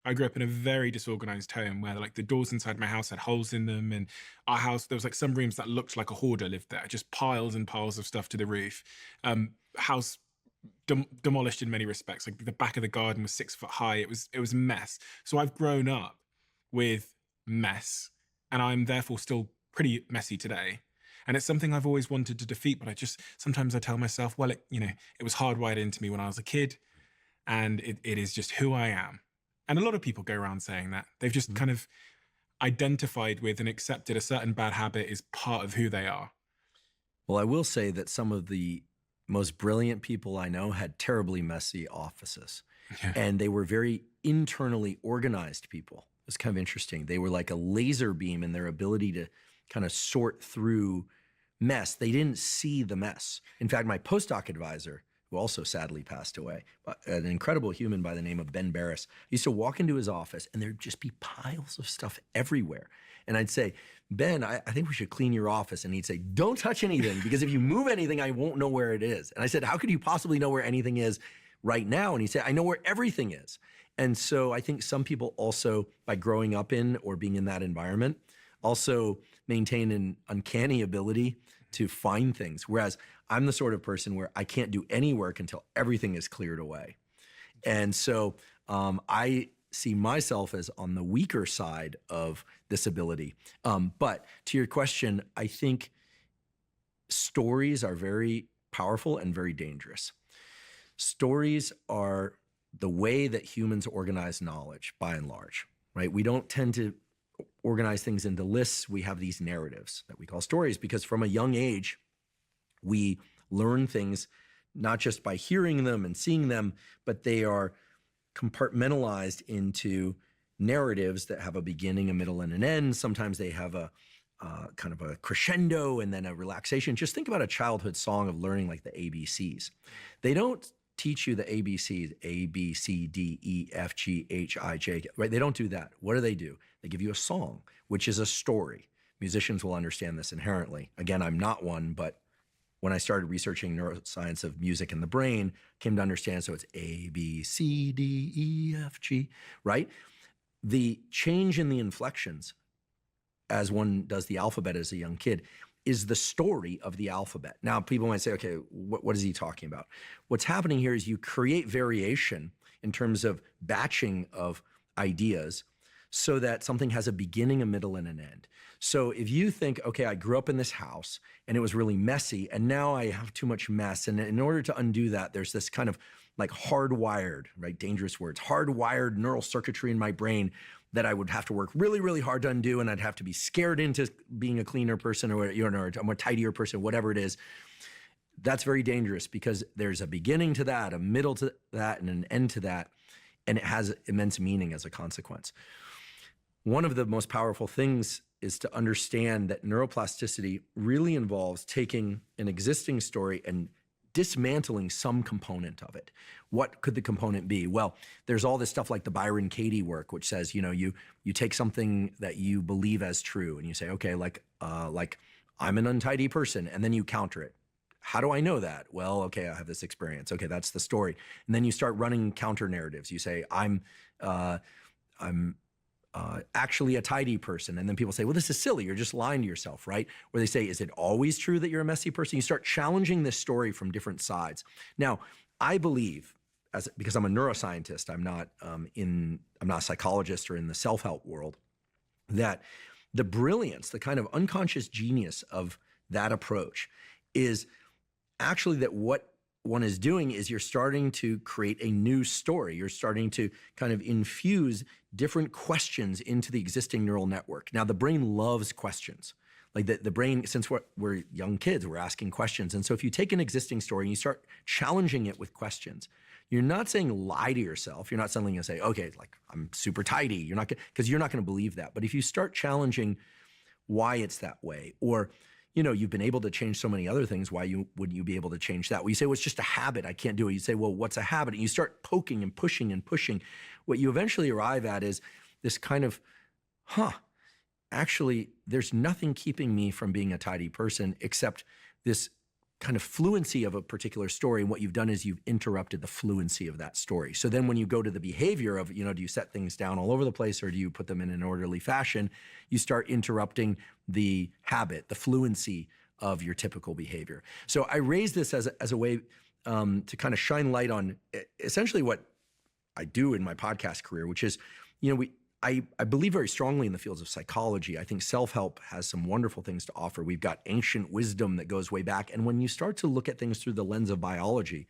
I grew up in a very disorganized home where like the doors inside my house had holes in them, and our house there was like some rooms that looked like a hoarder lived there, just piles and piles of stuff to the roof. House demolished in many respects. Like the back of the garden was 6 foot high. It was a mess. So I've grown up with mess, and I'm therefore still pretty messy today. And it's something I've always wanted to defeat, but I just sometimes I tell myself, well, it was hardwired into me when I was a kid, and it is just who I am. And a lot of people go around saying that. They've just kind of identified with and accepted a certain bad habit is part of who they are. Well, I will say that some of the most brilliant people I know had terribly messy offices, Yeah. and they were very internally organized people. It's kind of interesting. They were like a laser beam in their ability to kind of sort through mess. They didn't see the mess. In fact, my postdoc advisor, who also sadly passed away, an incredible human by the name of Ben Barris, used to walk into his office and there'd just be piles of stuff everywhere. And I'd say, Ben, I think we should clean your office. And he'd say, don't touch anything, because if you move anything, I won't know where it is. And I said, how could you possibly know where anything is right now? And he said, I know where everything is. And so I think some people also, by growing up in or being in that environment, also maintain an uncanny ability to find things. Whereas I'm the sort of person where I can't do any work until everything is cleared away. And so I see myself as on the weaker side of this ability. But to your question, I think stories are very powerful and very dangerous. Stories are the way that humans organize knowledge by and large, right? We don't tend to organize things into lists. We have these narratives that we call stories because from a young age, we learn things not just by hearing them and seeing them, but they are compartmentalized into narratives that have a beginning, a middle, and an end. Sometimes they have a kind of a crescendo and then a relaxation. Just think about a childhood song of learning like the ABCs. They don't teach you the ABCs, A, B, C, D, E, F, G, H, I, J, right? They don't do that. What do? They give you a song, which is a story. Musicians will understand this inherently. Again, I'm not one, but when I started researching neuroscience of music and the brain, came to understand, so it's A, B, C, D, E, F, G, right? The change in the inflections as one does the alphabet as a young kid is the story of the alphabet. Now, people might say, okay, what is he talking about? What's happening here is you create variation in terms of batching of ideas so that something has a beginning, a middle, and an end. So if you think, okay, I grew up in this house and it was really messy and now I have too much mess. And in order to undo that, there's this kind of like hardwired, right? Dangerous words, hardwired neural circuitry in my brain that I would have to work really, really hard to undo. And I'd have to be scared into being a cleaner person or a more tidier person, whatever it is. That's very dangerous because there's a beginning to that, a middle to that, and an end to that. And it has immense meaning as a consequence. One of the most powerful things is to understand that neuroplasticity really involves taking an existing story and dismantling some component of it. What could the component be? Well, there's all this stuff like the Byron Katie work, which says, you take something that you believe as true and you say, okay, like I'm an untidy person, and then you counter it. How do I know that? Well, okay, I have this experience. Okay, that's the story. And then you start running counter narratives. You say, I'm actually a tidy person. And then people say, well, this is silly. You're just lying to yourself, right? Or they say, is it always true that you're a messy person? You start challenging this story from different sides. Now, I believe, because I'm a neuroscientist, I'm not a psychologist or in the self-help world, that the brilliance, the kind of unconscious genius of that approach is actually that what one is doing is you're starting to create a new story. You're starting to kind of infuse different questions into the existing neural network. Now, the brain loves questions. Like the brain, since we're young kids, we're asking questions. And so if you take an existing story and you start challenging it with questions, you're not saying lie to yourself. You're not suddenly going to say, okay, like I'm super tidy. You're not because you're not going to believe that. But if you start challenging why it's that way, or you've been able to change so many other things. Why wouldn't you be able to change that? Well, you say, well, it's just a habit. I can't do it. You say, well, what's a habit? And you start poking and pushing and pushing. What you eventually arrive at is this kind of, actually, there's nothing keeping me from being a tidy person except this kind of fluency of a particular story. And what you've done is you've interrupted the fluency of that story. So then when you go to the behavior of, do you set things down all over the place or do you put them in an orderly fashion? You start interrupting the habit, the fluency of your typical behavior. So I raise this as a way to kind of shine light on essentially what I do in my podcast career, which is, I believe very strongly in the fields of psychology. I think self-help has some wonderful things to offer. We've got ancient wisdom that goes way back. And when you start to look at things through the lens of biology,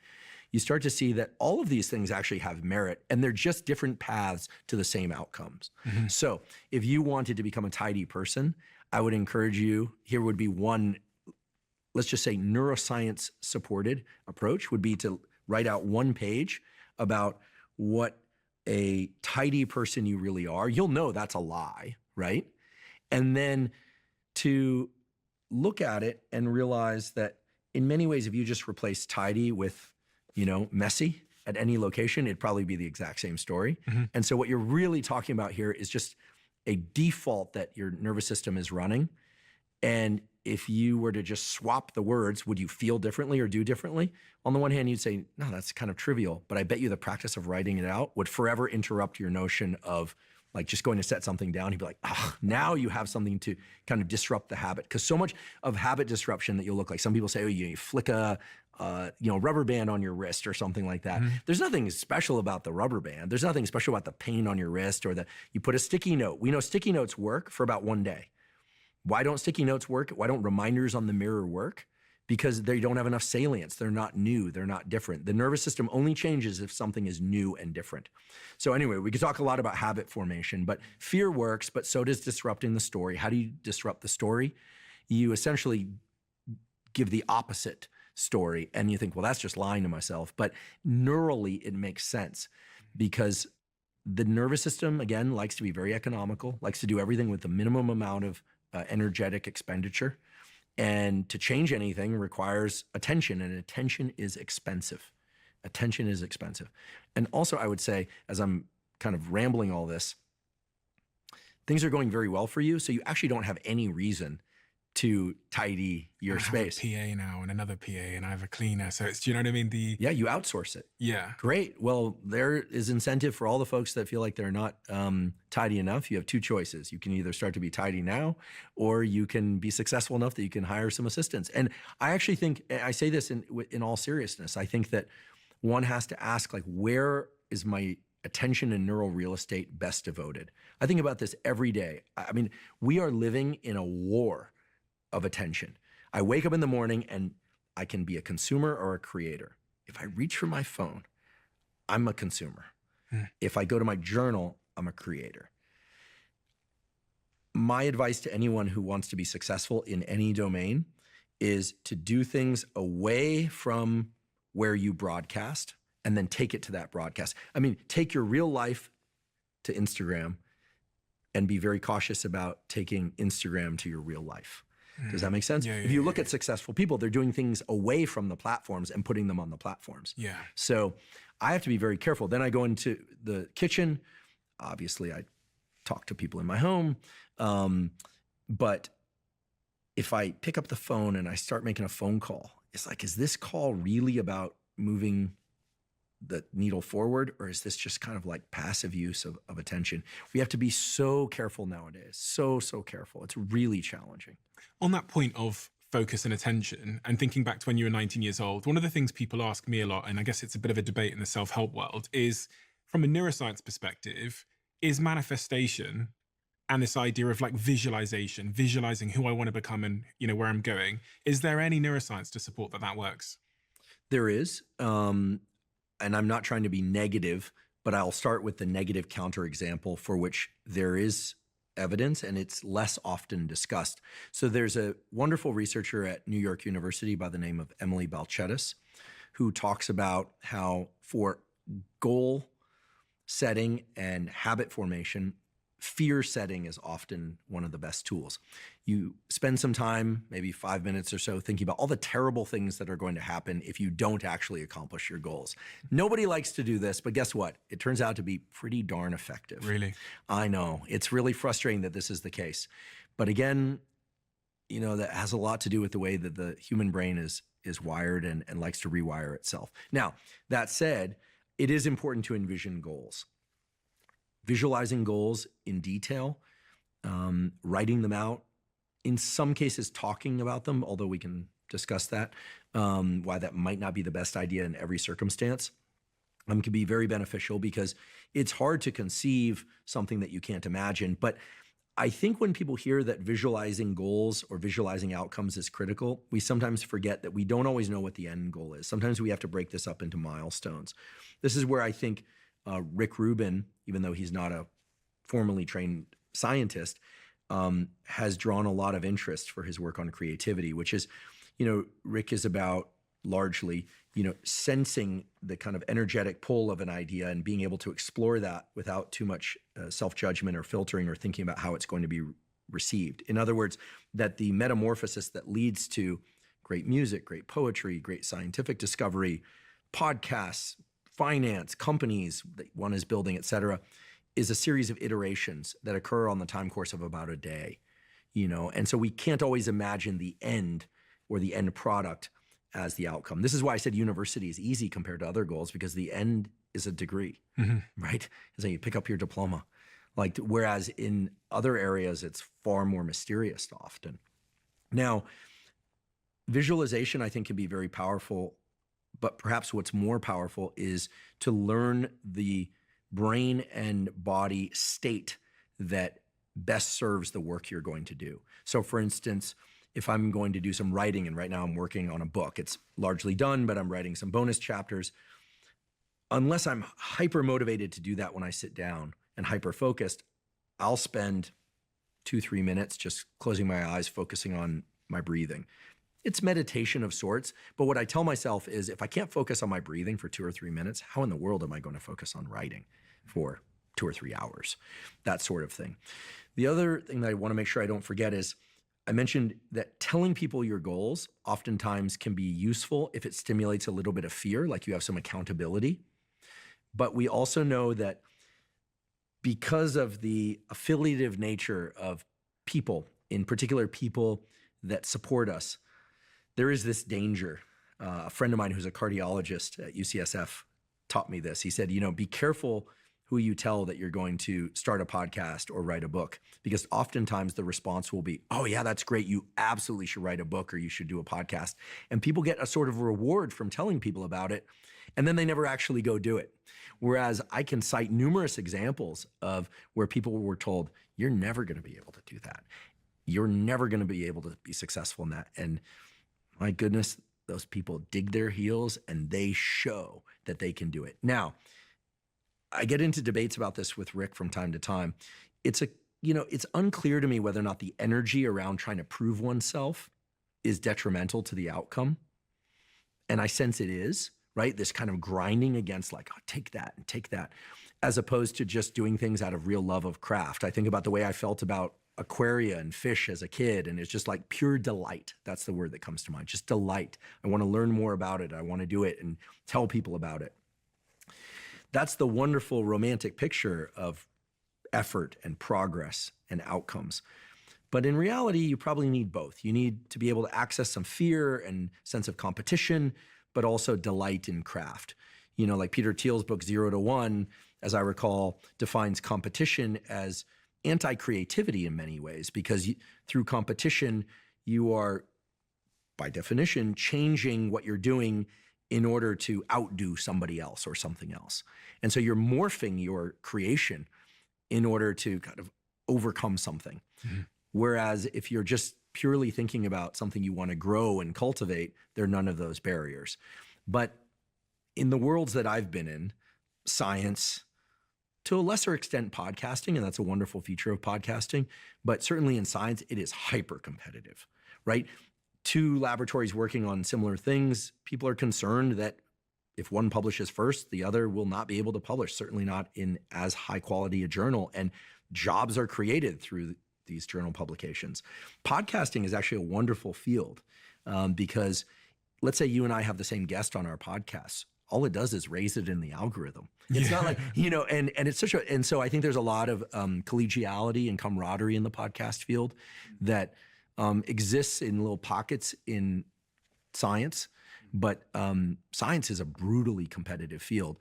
you start to see that all of these things actually have merit and they're just different paths to the same outcomes. Mm-hmm. So if you wanted to become a tidy person, I would encourage you, here would be one, let's just say neuroscience supported approach would be to write out one page about what a tidy person you really are. You'll know that's a lie, right? And then to look at it and realize that in many ways, if you just replace tidy with, messy at any location, it'd probably be the exact same story. Mm-hmm. And so what you're really talking about here is just a default that your nervous system is running. And if you were to just swap the words, would you feel differently or do differently? On the one hand, you'd say, no, that's kind of trivial. But I bet you the practice of writing it out would forever interrupt your notion of like just going to set something down. You'd be like, now you have something to kind of disrupt the habit. Because so much of habit disruption that you'll look like, some people say, you flick a rubber band on your wrist or something like that. Mm-hmm. There's nothing special about the rubber band. There's nothing special about the pain on your wrist or you put a sticky note. We know sticky notes work for about one day. Why don't sticky notes work? Why don't reminders on the mirror work? Because they don't have enough salience. They're not new. They're not different. The nervous system only changes if something is new and different. So anyway, we could talk a lot about habit formation, but fear works, but so does disrupting the story. How do you disrupt the story? You essentially give the opposite story and you think, well, that's just lying to myself. But neurally, it makes sense because the nervous system, again, likes to be very economical, likes to do everything with the minimum amount of energetic expenditure. And to change anything requires attention, and attention is expensive. Attention is expensive. And also, I would say, as I'm kind of rambling all this, things are going very well for you, so you actually don't have any reason to tidy your space. I have a PA now and another PA and I have a cleaner. So do you know what I mean? Yeah, you outsource it. Yeah. Great. Well, there is incentive for all the folks that feel like they're not tidy enough. You have two choices. You can either start to be tidy now, or you can be successful enough that you can hire some assistants. And I actually think, I say this in all seriousness, I think that one has to ask, like, where is my attention and neural real estate best devoted? I think about this every day. I mean, we are living in a war of attention. I wake up in the morning and I can be a consumer or a creator. If I reach for my phone, I'm a consumer. If I go to my journal, I'm a creator. My advice to anyone who wants to be successful in any domain is to do things away from where you broadcast and then take it to that broadcast. I mean, take your real life to Instagram and be very cautious about taking Instagram to your real life. Does that make sense? Yeah, if you look at successful people, they're doing things away from the platforms and putting them on the platforms. Yeah. So I have to be very careful. Then I go into the kitchen. Obviously, I talk to people in my home. But if I pick up the phone and I start making a phone call, it's like, is this call really about moving the needle forward, or is this just kind of like passive use of attention? We have to be so careful nowadays. So careful. It's really challenging. On that point of focus and attention, and thinking back to when you were 19 years old, one of the things people ask me a lot, and I guess it's a bit of a debate in the self-help world, is from a neuroscience perspective, is manifestation and this idea of like visualizing who I want to become and, where I'm going. Is there any neuroscience to support that works? There is. And I'm not trying to be negative, but I'll start with the negative counterexample for which there is evidence and it's less often discussed. So there's a wonderful researcher at New York University by the name of Emily Balcetis, who talks about how for goal setting and habit formation, fear setting is often one of the best tools. You spend some time, maybe 5 minutes or so, thinking about all the terrible things that are going to happen if you don't actually accomplish your goals. Nobody likes to do this, but guess what? It turns out to be pretty darn effective. Really? I know. It's really frustrating that this is the case. But again, that has a lot to do with the way that the human brain is is wired and likes to rewire itself. Now, that said, it is important to envision goals. Visualizing goals in detail, writing them out, in some cases talking about them, although we can discuss that, why that might not be the best idea in every circumstance, can be very beneficial because it's hard to conceive something that you can't imagine. But I think when people hear that visualizing goals or visualizing outcomes is critical, we sometimes forget that we don't always know what the end goal is. Sometimes we have to break this up into milestones. This is where I think Rick Rubin, even though he's not a formally trained scientist, has drawn a lot of interest for his work on creativity, which is, Rick is about largely, sensing the kind of energetic pull of an idea and being able to explore that without too much self-judgment or filtering or thinking about how it's going to be received. In other words, that the metamorphosis that leads to great music, great poetry, great scientific discovery, podcasts, finance, companies that one is building, et cetera, is a series of iterations that occur on the time course of about a day, and so we can't always imagine the end or the end product as the outcome. This is why I said university is easy compared to other goals, because the end is a degree, right? So you pick up your diploma. Whereas in other areas, it's far more mysterious often. Now, visualization, I think, can be very powerful, but perhaps what's more powerful is to learn the brain and body state that best serves the work you're going to do. So for instance, if I'm going to do some writing, and right now I'm working on a book, it's largely done, but I'm writing some bonus chapters. Unless I'm hyper motivated to do that when I sit down and hyper focused, I'll spend 2-3 minutes just closing my eyes, focusing on my breathing. It's meditation of sorts, but what I tell myself is if I can't focus on my breathing for 2 or 3 minutes, how in the world am I going to focus on writing for 2 or 3 hours? That sort of thing. The other thing that I want to make sure I don't forget is I mentioned that telling people your goals oftentimes can be useful if it stimulates a little bit of fear, like you have some accountability. But we also know that because of the affiliative nature of people, in particular people that support us, there is this danger. A friend of mine who's a cardiologist at UCSF taught me this. He said, be careful who you tell that you're going to start a podcast or write a book, because oftentimes the response will be, oh yeah, that's great. You absolutely should write a book or you should do a podcast. And people get a sort of reward from telling people about it, and then they never actually go do it. Whereas I can cite numerous examples of where people were told, you're never going to be able to do that. You're never going to be able to be successful in that. And my goodness, those people dig their heels and they show that they can do it. Now, I get into debates about this with Rick from time to time. It's unclear to me whether or not the energy around trying to prove oneself is detrimental to the outcome. And I sense it is, right? This kind of grinding against take that and take that, as opposed to just doing things out of real love of craft. I think about the way I felt about aquaria and fish as a kid, and it's just like pure delight. That's the word that comes to mind, just delight. I want to learn more about it. I want to do it and tell people about it. That's the wonderful romantic picture of effort and progress and outcomes. But in reality, you probably need both. You need to be able to access some fear and sense of competition, but also delight in craft. Like Peter Thiel's book, 0 to 1, as I recall, defines competition as anti-creativity in many ways, because through competition, you are, by definition, changing what you're doing in order to outdo somebody else or something else. And so you're morphing your creation in order to kind of overcome something. Mm-hmm. Whereas if you're just purely thinking about something you want to grow and cultivate, there are none of those barriers. But in the worlds that I've been in, science, to a lesser extent podcasting, and that's a wonderful feature of podcasting, but certainly in science, it is hyper competitive, right? 2 laboratories working on similar things, people are concerned that if one publishes first, the other will not be able to publish, certainly not in as high quality a journal. And jobs are created through these journal publications. Podcasting is actually a wonderful field because let's say you and I have the same guest on our podcast. All it does is raise it in the algorithm. It's not like, and it's and so I think there's a lot of collegiality and camaraderie in the podcast field that exists in little pockets in science, but science is a brutally competitive field,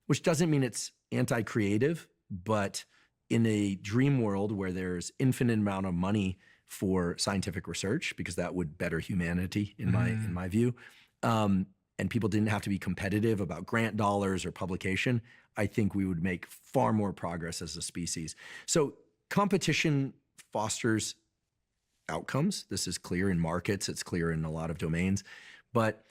which doesn't mean it's anti-creative, but in a dream world where there's infinite amount of money for scientific research, because that would better humanity in my view, and people didn't have to be competitive about grant dollars or publication, I think we would make far more progress as a species. So competition fosters outcomes. This is clear in markets. It's clear in a lot of domains. But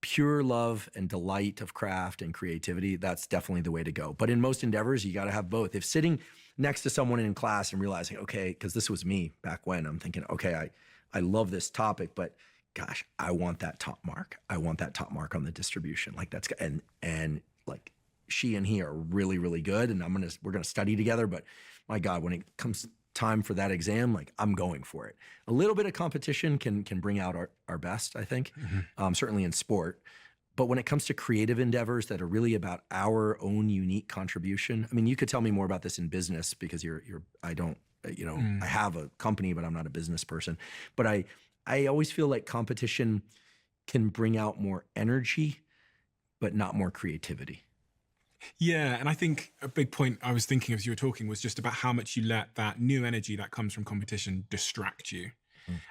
pure love and delight of craft and creativity, that's definitely the way to go. But in most endeavors, you got to have both. If sitting next to someone in class and realizing, okay, because this was me back when, I'm thinking, okay, I love this topic, but gosh, I want that top mark. I want that top mark on the distribution. Like that's, and like she and he are really, really good. And we're going to study together. But my God, when it comes time for that exam, like I'm going for it. A little bit of competition can bring out our best, I think, certainly in sport. But when it comes to creative endeavors that are really about our own unique contribution, I mean, you could tell me more about this in business because I don't, I have a company, but I'm not a business person. But I always feel like competition can bring out more energy, but not more creativity. Yeah, and I think a big point I was thinking as you were talking was just about how much you let that new energy that comes from competition distract you.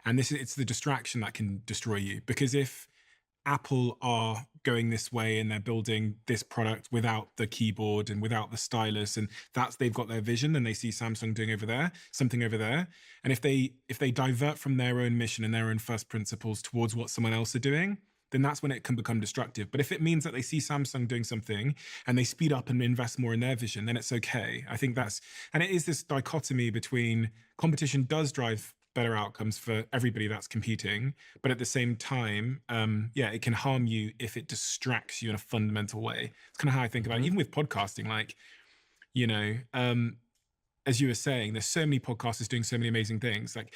And it's the distraction that can destroy you. Because if Apple are going this way and they're building this product without the keyboard and without the stylus, and they've got their vision and they see Samsung doing something over there. And if they divert from their own mission and their own first principles towards what someone else are doing, then that's when it can become destructive. But if it means that they see Samsung doing something and they speed up and invest more in their vision, then it's okay. I think and it is this dichotomy between competition does drive better outcomes for everybody that's competing, but at the same time, it can harm you if it distracts you in a fundamental way. It's kind of how I think about it. Even with podcasting, like, as you were saying, there's so many podcasters doing so many amazing things. Like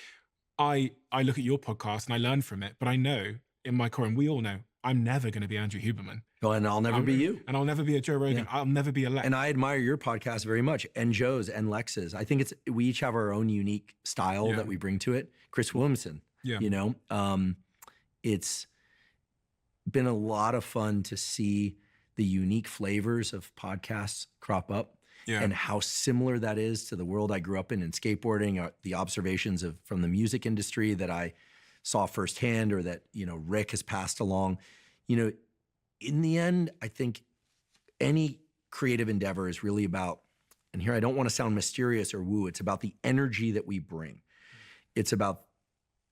I look at your podcast and I learn from it, but I know in my core, and we all know, I'm never going to be Andrew Huberman. Well, and I'll never be you. And I'll never be a Joe Rogan. Yeah. I'll never be a Lex. And I admire your podcast very much, and Joe's and Lex's. I think we each have our own unique style that we bring to it. Chris Williamson, it's been a lot of fun to see the unique flavors of podcasts crop up and how similar that is to the world I grew up in skateboarding, the observations from the music industry that I saw firsthand or that, Rick has passed along. In the end, I think any creative endeavor is really about, and here I don't want to sound mysterious or woo, it's about the energy that we bring. It's about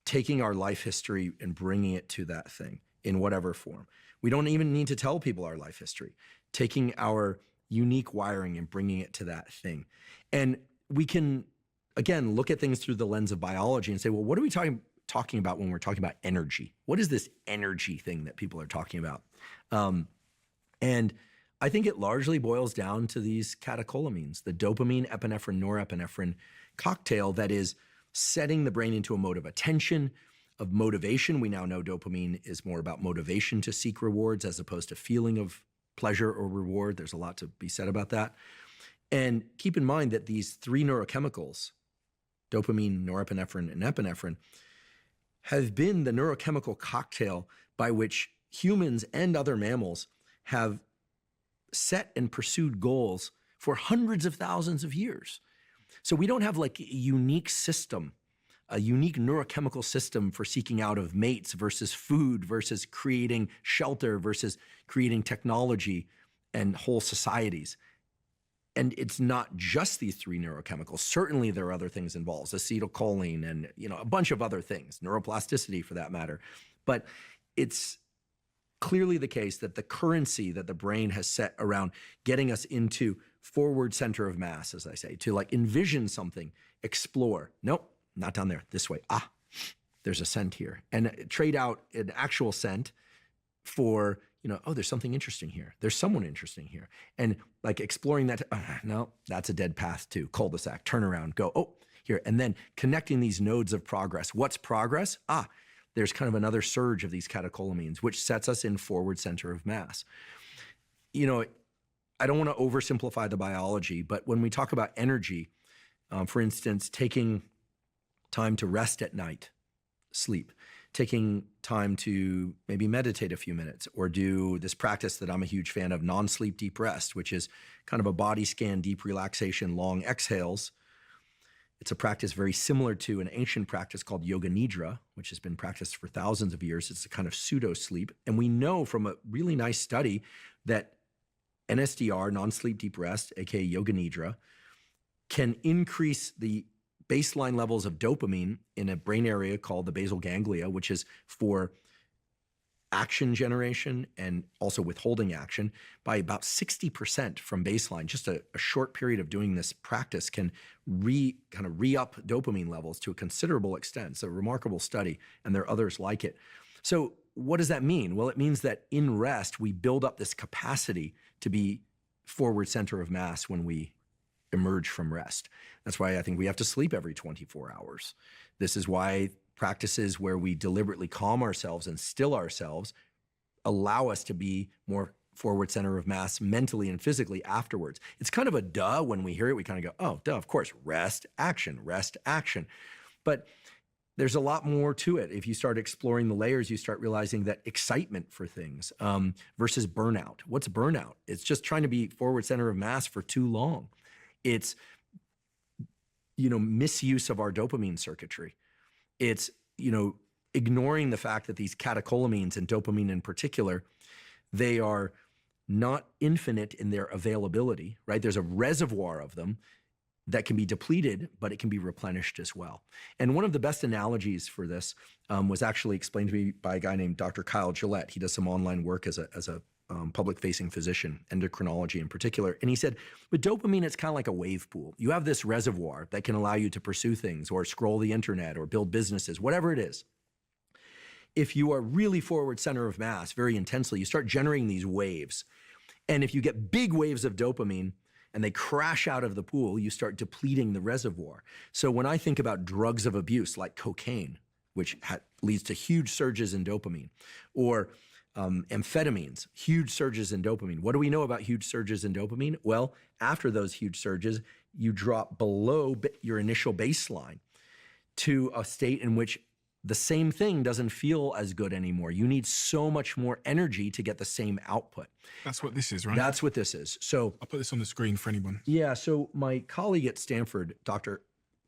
taking our life history and bringing it to that thing in whatever form. We don't even need to tell people our life history. Taking our unique wiring and bringing it to that thing. And we can, again, look at things through the lens of biology and say, well, what are we talking about when we're talking about energy? What is this energy thing that people are talking about? And I think it largely boils down to these catecholamines, the dopamine, epinephrine, norepinephrine cocktail that is setting the brain into a mode of attention, of motivation. We now know dopamine is more about motivation to seek rewards as opposed to feeling of pleasure or reward. There's a lot to be said about that. And keep in mind that these three neurochemicals, dopamine, norepinephrine, and epinephrine, have been the neurochemical cocktail by which humans and other mammals have set and pursued goals for hundreds of thousands of years. So we don't have like a unique system, a unique neurochemical system for seeking out of mates versus food versus creating shelter versus creating technology and whole societies. And it's not just these three neurochemicals. Certainly there are other things involved, acetylcholine and a bunch of other things, neuroplasticity for that matter. But it's clearly the case that the currency that the brain has set around getting us into forward center of mass, as I say, to like envision something, explore. Nope, not down there, this way. There's a scent here. And trade out an actual scent for, there's something interesting here. There's someone interesting here. And like exploring that, no, that's a dead path too. Cul-de-sac, turn around, go, here. And then connecting these nodes of progress. What's progress? There's kind of another surge of these catecholamines, which sets us in forward center of mass. I don't want to oversimplify the biology, but when we talk about energy, for instance, taking time to rest at night, sleep, taking time to maybe meditate a few minutes or do this practice that I'm a huge fan of, non-sleep deep rest, which is kind of a body scan, deep relaxation, long exhales. It's a practice very similar to an ancient practice called Yoga Nidra, which has been practiced for thousands of years. It's a kind of pseudo sleep. And we know from a really nice study that NSDR, non-sleep deep rest, aka Yoga Nidra, can increase the baseline levels of dopamine in a brain area called the basal ganglia, which is for action generation and also withholding action, by about 60% from baseline. Just a short period of doing this practice can re-up dopamine levels to a considerable extent. It's a remarkable study, and there are others like it. So what does that mean? Well, it means that in rest, we build up this capacity to be forward center of mass when we emerge from rest. That's why I think we have to sleep every 24 hours. This is why practices where we deliberately calm ourselves and still ourselves allow us to be more forward center of mass mentally and physically afterwards. It's kind of a duh when we hear it. We kind of go, oh, duh, of course, rest, action, rest, action. But there's a lot more to it. If you start exploring the layers, you start realizing that excitement for things versus burnout. What's burnout? It's just trying to be forward center of mass for too long. It's, misuse of our dopamine circuitry. It's, ignoring the fact that these catecholamines and dopamine in particular, they are not infinite in their availability, right? There's a reservoir of them that can be depleted, but it can be replenished as well. And one of the best analogies for this was actually explained to me by a guy named Dr. Kyle Gillette. He does some online work as a public-facing physician, endocrinology in particular. And he said, with dopamine, it's kind of like a wave pool. You have this reservoir that can allow you to pursue things or scroll the internet or build businesses, whatever it is. If you are really forward center of mass very intensely, you start generating these waves. And if you get big waves of dopamine and they crash out of the pool, you start depleting the reservoir. So when I think about drugs of abuse like cocaine, which leads to huge surges in dopamine, or amphetamines, huge surges in dopamine. What do we know about huge surges in dopamine? Well, after those huge surges, you drop below your initial baseline to a state in which the same thing doesn't feel as good anymore. You need so much more energy to get the same output. That's what this is, right? That's what this is. So I'll put this on the screen for anyone. Yeah, so my colleague at Stanford, Dr.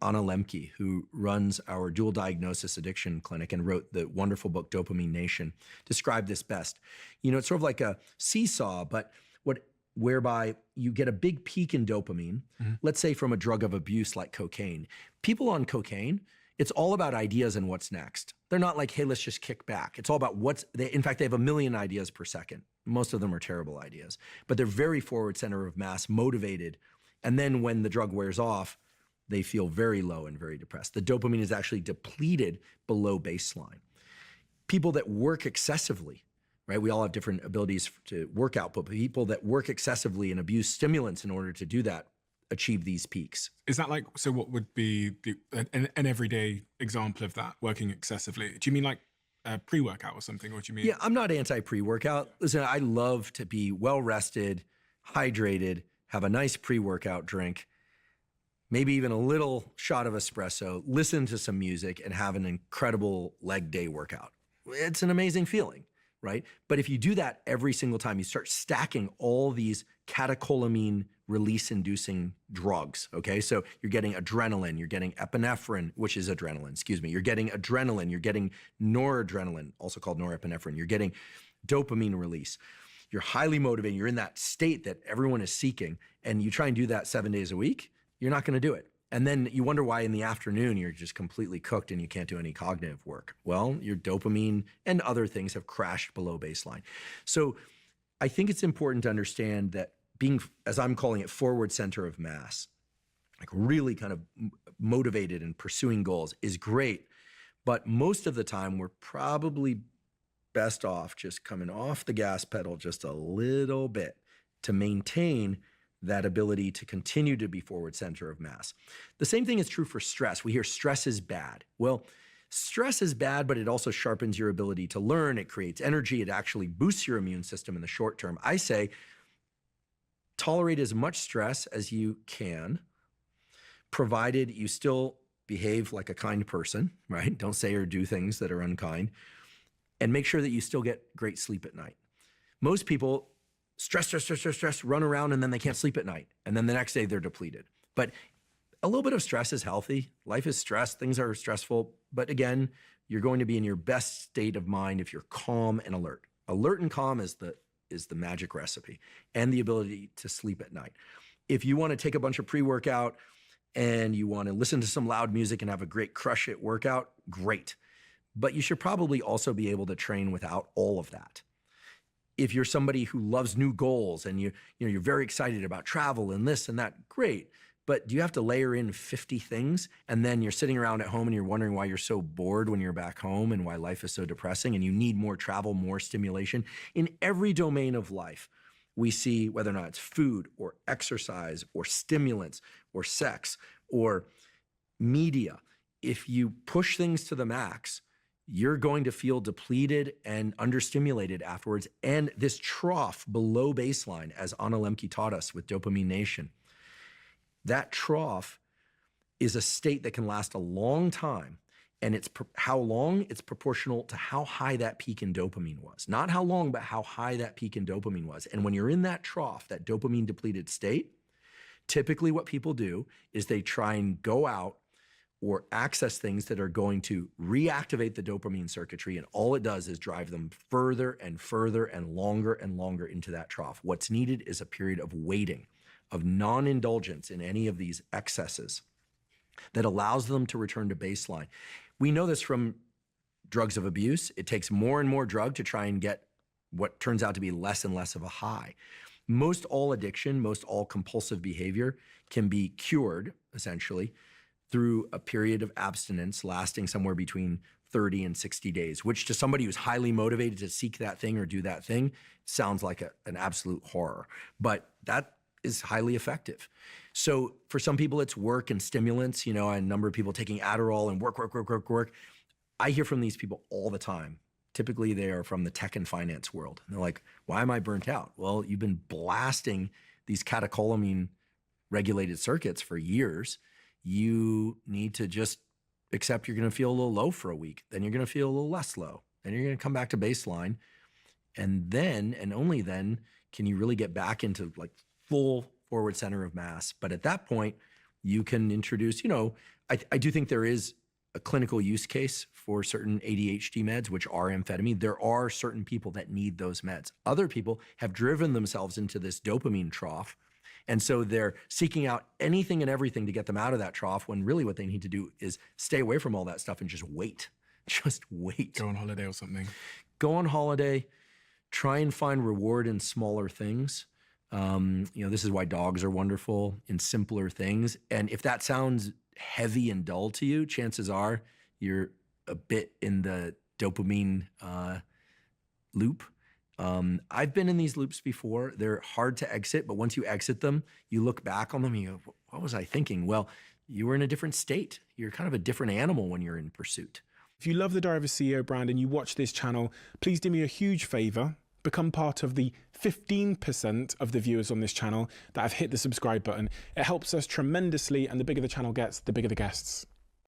Anna Lembke, who runs our dual diagnosis addiction clinic and wrote the wonderful book Dopamine Nation, described this best. It's sort of like a seesaw, but whereby you get a big peak in dopamine, let's say from a drug of abuse like cocaine. People on cocaine, it's all about ideas and what's next. They're not like, hey, let's just kick back. It's all about in fact, they have 1 million ideas per second. Most of them are terrible ideas, but they're very forward center of mass, motivated. And then when the drug wears off, they feel very low and very depressed. The dopamine is actually depleted below baseline. People that work excessively, right? We all have different abilities to work output, but people that work excessively and abuse stimulants in order to do that achieve these peaks. Is that like, so what would be an everyday example of that, working excessively? Do you mean like a pre-workout or something? Or do you mean? Yeah, I'm not anti-pre-workout. Listen, I love to be well-rested, hydrated, have a nice pre-workout drink, maybe even a little shot of espresso, listen to some music, and have an incredible leg day workout. It's an amazing feeling, right? But if you do that every single time, you start stacking all these catecholamine release-inducing drugs, okay? So you're getting adrenaline, you're getting epinephrine, which is adrenaline, you're getting adrenaline, you're getting noradrenaline, also called norepinephrine, you're getting dopamine release. You're highly motivated, you're in that state that everyone is seeking, and you try and do that 7 days a week, you're not gonna do it. And then you wonder why in the afternoon you're just completely cooked and you can't do any cognitive work. Well, your dopamine and other things have crashed below baseline. So I think it's important to understand that being, as I'm calling it, forward center of mass, like really kind of motivated and pursuing goals is great. But most of the time we're probably best off just coming off the gas pedal just a little bit to maintain that ability to continue to be forward center of mass. The same thing is true for stress. We hear stress is bad. Well, stress is bad, but it also sharpens your ability to learn. It creates energy. It actually boosts your immune system in the short term. I say, tolerate as much stress as you can, provided you still behave like a kind person, right? Don't say or do things that are unkind, and make sure that you still get great sleep at night. Most people stress, run around, and then they can't sleep at night. And then the next day they're depleted. But a little bit of stress is healthy. Life is stress. Things are stressful. But again, you're going to be in your best state of mind if you're calm and alert. Alert and calm is the magic recipe, and the ability to sleep at night. If you want to take a bunch of pre-workout and you want to listen to some loud music and have a great crush it workout, great. But you should probably also be able to train without all of that. If you're somebody who loves new goals and you're very excited about travel and this and that, great. But do you have to layer in 50 things and then you're sitting around at home and you're wondering why you're so bored when you're back home and why life is so depressing and you need more travel, more stimulation? In every domain of life, we see whether or not it's food or exercise or stimulants or sex or media. If you push things to the max, you're going to feel depleted and understimulated afterwards. And this trough below baseline, as Anna Lembke taught us with Dopamine Nation, that trough is a state that can last a long time. And it's how long? It's proportional to how high that peak in dopamine was. Not how long, but how high that peak in dopamine was. And when you're in that trough, that dopamine depleted state, typically what people do is they try and go out or access things that are going to reactivate the dopamine circuitry. And all it does is drive them further and further and longer into that trough. What's needed is a period of waiting, of non-indulgence in any of these excesses that allows them to return to baseline. We know this from drugs of abuse. It takes more and more drug to try and get what turns out to be less and less of a high. Most all addiction, most all compulsive behavior can be cured, essentially, through a period of abstinence lasting somewhere between 30 and 60 days, which to somebody who's highly motivated to seek that thing or do that thing sounds like an absolute horror. But that is highly effective. So for some people, it's work and stimulants. You know, a number of people taking Adderall and work. I hear from these people all the time. Typically, they are from the tech and finance world. And they're like, why am I burnt out? Well, you've been blasting these catecholamine regulated circuits for years. You need to just accept you're going to feel a little low for a week. Then you're going to feel a little less low. Then you're going to come back to baseline. And then, and only then, can you really get back into like full forward center of mass. But at that point, you can introduce, I do think there is a clinical use case for certain ADHD meds, which are amphetamine. There are certain people that need those meds. Other people have driven themselves into this dopamine trough. And so they're seeking out anything and everything to get them out of that trough when really what they need to do is stay away from all that stuff and just wait. Just wait. Go on holiday or something. Go on holiday. Try and find reward in smaller things. This is why dogs are wonderful in simpler things. And if that sounds heavy and dull to you, chances are you're a bit in the dopamine loop. I've been in these loops before. They're hard to exit, but once you exit them, you look back on them and you go, what was I thinking? Well, you were in a different state. You're kind of a different animal when you're in pursuit. If you love the Diary of a CEO brand and you watch this channel, please do me a huge favor. Become part of the 15% of the viewers on this channel that have hit the subscribe button. It helps us tremendously, and the bigger the channel gets, the bigger the guests.